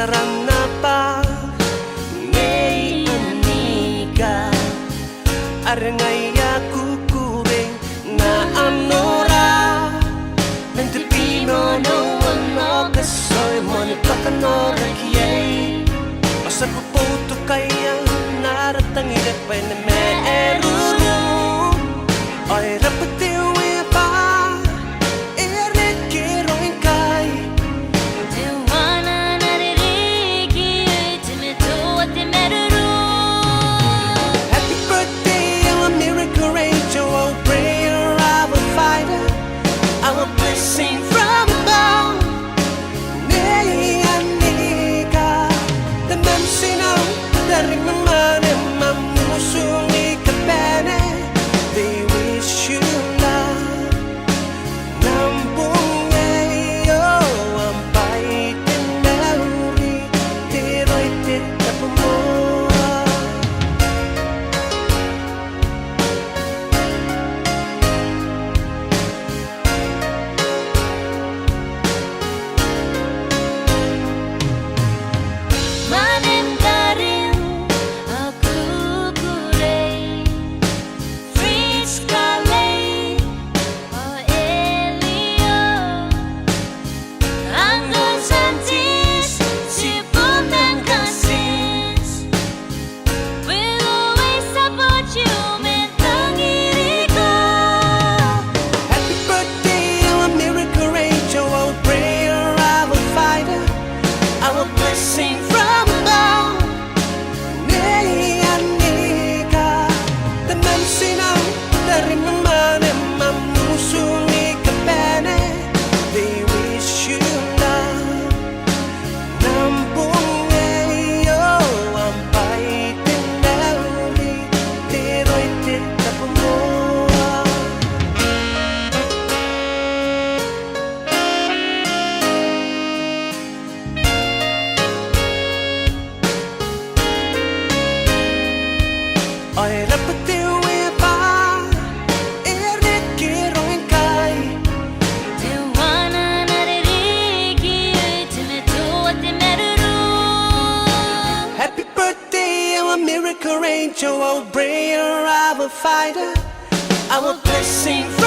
sarana pa ngay anika arangay kukuring na anora nandipino no ano kasoy mo nagpakanora kiyay masaguputo kaya naratangin pa na meeruro ay rapatiw ay rapatiw pa irik kirong kay Tiwana naririki timetu at timeruru. Happy birthday, I'm a miracle angel, oh prayer of a fighter, I'm a blessing